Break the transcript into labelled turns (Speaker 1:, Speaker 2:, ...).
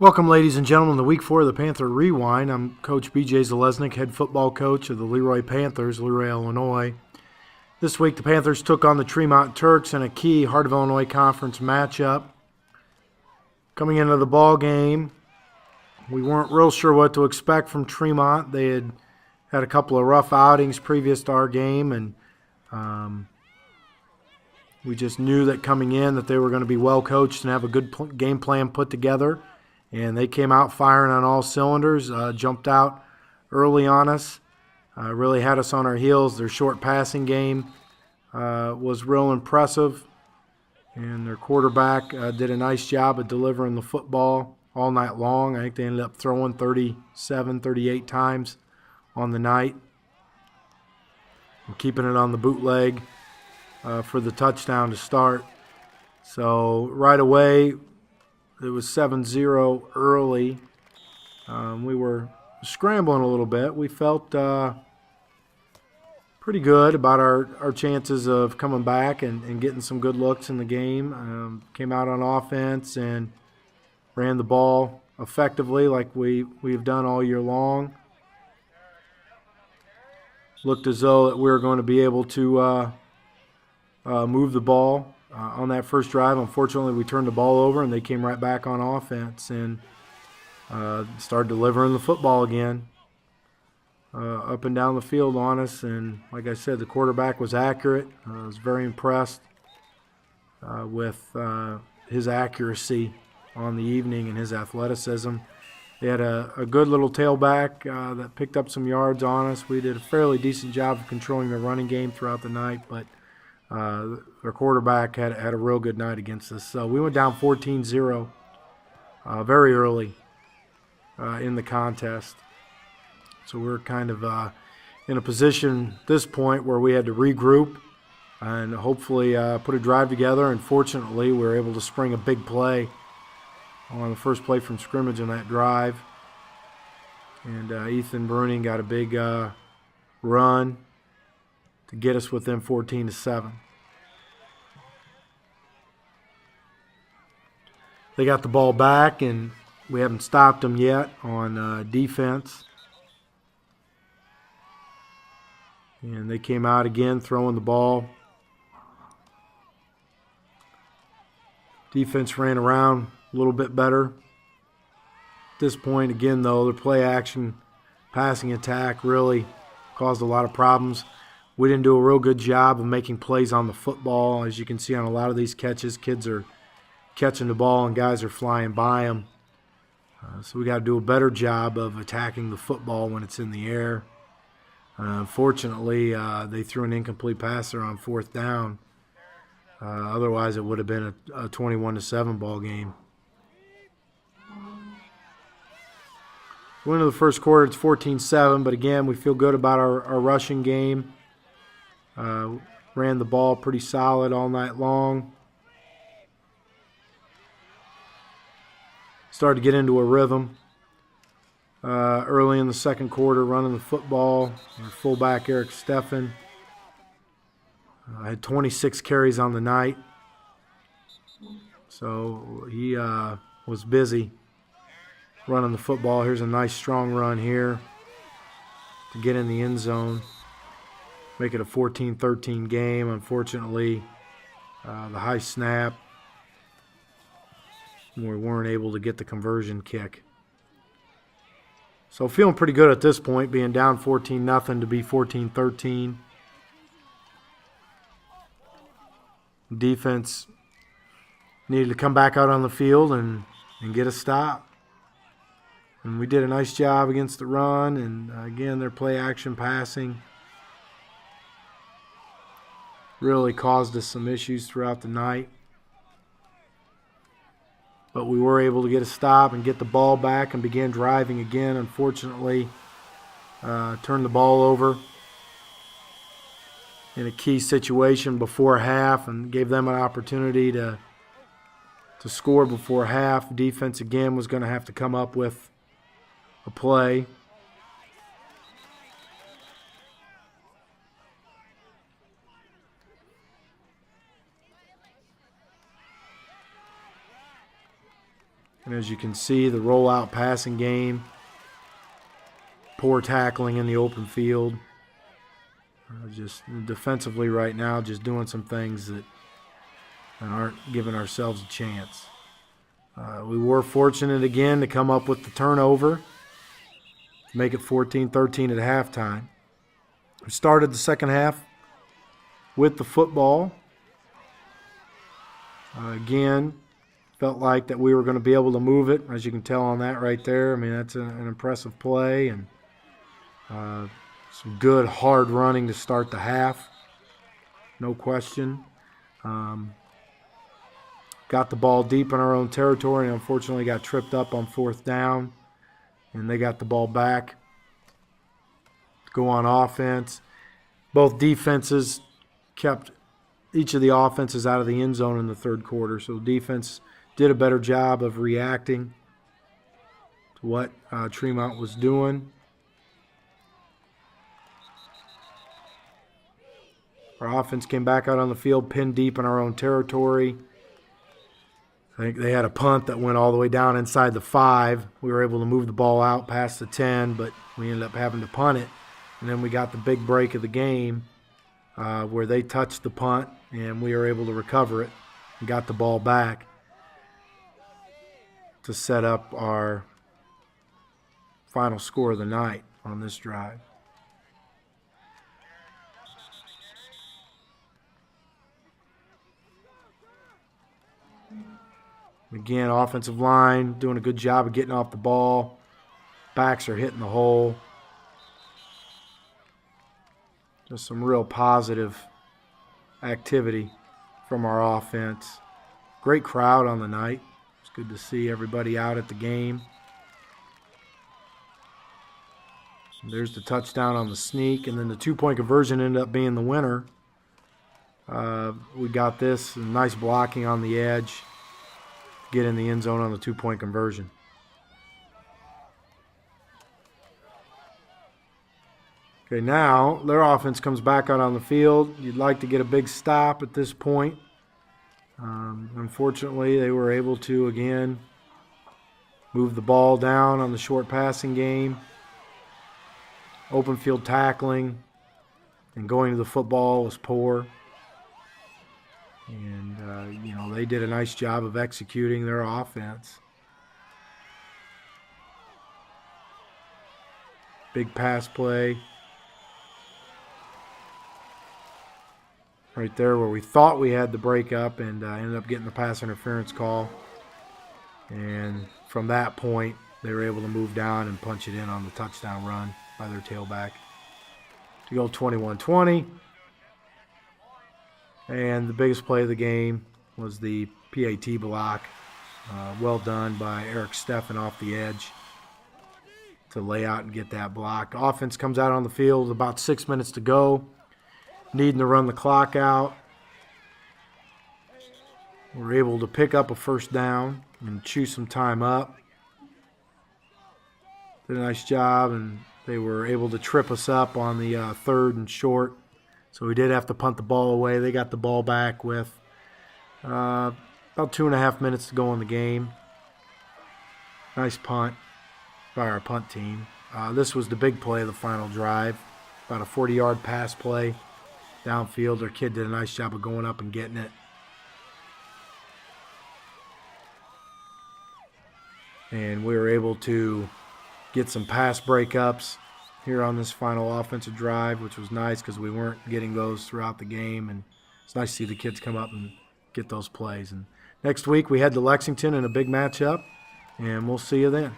Speaker 1: Welcome, ladies and gentlemen, to Week 4 of the Panther Rewind. I'm Coach B.J. Zalesnik, head football coach of the LeRoy Panthers, LeRoy, Illinois. This week, the Panthers took on the Tremont Turks in a key Heart of Illinois Conference matchup. Coming into the ball game, we weren't real sure what to expect from Tremont. They had a couple of rough outings previous to our game, and we just knew that coming in that they were going to be well coached and have a good game plan put together. And they came out firing on all cylinders, jumped out early on us, really had us on our heels. Their short passing game was real impressive, and their quarterback did a nice job of delivering the football all night long. I think they ended up throwing 37, 38 times on the night, and keeping it on the bootleg for the touchdown to start. So right away, it was 7-0 early. We were scrambling a little bit. We felt pretty good about our chances of coming back and getting some good looks in the game. Came out on offense and ran the ball effectively like we've done all year long. Looked as though that we were going to be able to move the ball. On that first drive, unfortunately, we turned the ball over, and they came right back on offense and started delivering the football again up and down the field on us. And like I said, the quarterback was accurate. I was very impressed with his accuracy on the evening and his athleticism. They had a good little tailback that picked up some yards on us. We did a fairly decent job of controlling the running game throughout the night, but their quarterback had a real good night against us. So we went down 14-0 very early in the contest. So we were kind of in a position at this point where we had to regroup and hopefully put a drive together. And fortunately, we were able to spring a big play on the first play from scrimmage on that drive. And Ethan Bruning got a big run to get us within 14-7. They got the ball back, and we haven't stopped them yet on defense. And they came out again throwing the ball. Defense ran around a little bit better. At this point, again, though, their play action passing attack really caused a lot of problems. We didn't do a real good job of making plays on the football. As you can see on a lot of these catches, kids are catching the ball and guys are flying by them. So we got to do a better job of attacking the football when it's in the air. Unfortunately, they threw an incomplete pass there on fourth down. Otherwise, it would have been a 21-7 ball game. Going into the first quarter, it's 14-7, but again, we feel good about our rushing game. Ran the ball pretty solid all night long. Started to get into a rhythm early in the second quarter, running the football. Our fullback, Eric Steffen, had 26 carries on the night. So he was busy running the football. Here's a nice strong run here to get in the end zone. Make it a 14-13 game. Unfortunately, the high snap, we weren't able to get the conversion kick. So feeling pretty good at this point, being down 14-0 to be 14-13. Defense needed to come back out on the field and get a stop. And we did a nice job against the run, and again, their play action passing really caused us some issues throughout the night. But we were able to get a stop and get the ball back and began driving again. Unfortunately, turned the ball over in a key situation before half and gave them an opportunity to score before half. Defense again was going to have to come up with a play. And As you can see, the rollout passing game, poor tackling in the open field. Just defensively right now, just doing some things that aren't giving ourselves a chance. We were fortunate again to come up with the turnover, make it 14-13 at halftime. We started the second half with the football. Again, felt like that we were going to be able to move it, as you can tell on that right there. I mean, that's an impressive play, and some good hard running to start the half, no question. Got the ball deep in our own territory and unfortunately got tripped up on fourth down, and they got the ball back to go on offense. Both defenses kept each of the offenses out of the end zone in the third quarter, so the defense did a better job of reacting to what Tremont was doing. Our offense came back out on the field, pinned deep in our own territory. I think they had a punt that went all the way down inside the 5. We were able to move the ball out past the 10, but we ended up having to punt it. And then we got the big break of the game where they touched the punt, and we were able to recover it and got the ball back to set up our final score of the night on this drive. Again, offensive line doing a good job of getting off the ball. Backs are hitting the hole. Just some real positive activity from our offense. Great crowd on the night. It's good to see everybody out at the game. And there's the touchdown on the sneak, and then the two-point conversion ended up being the winner. We got this, nice blocking on the edge. Get in the end zone on the two-point conversion. Okay, now their offense comes back out on the field. You'd like to get a big stop at this point. Unfortunately, they were able to, again, move the ball down on the short passing game. Open field tackling and going to the football was poor. And, they did a nice job of executing their offense. Big pass play. Right there where we thought we had the break up and ended up getting the pass interference call. And from that point, they were able to move down and punch it in on the touchdown run by their tailback to go 21-20. And the biggest play of the game was the PAT block. Well done by Eric Steffen off the edge to lay out and get that block. Offense comes out on the field with about 6 minutes to go, needing to run the clock out. We're able to pick up a first down and chew some time up. Did a nice job, and they were able to trip us up on the third and short. So we did have to punt the ball away. They got the ball back with about 2.5 minutes to go in the game. Nice punt by our punt team. This was the big play of the final drive. About a 40-yard pass play downfield. Their kid did a nice job of going up and getting it. And we were able to get some pass breakups here on this final offensive drive, which was nice because we weren't getting those throughout the game, and it's nice to see the kids come up and get those plays. And next week we head to Lexington in a big matchup, and we'll see you then.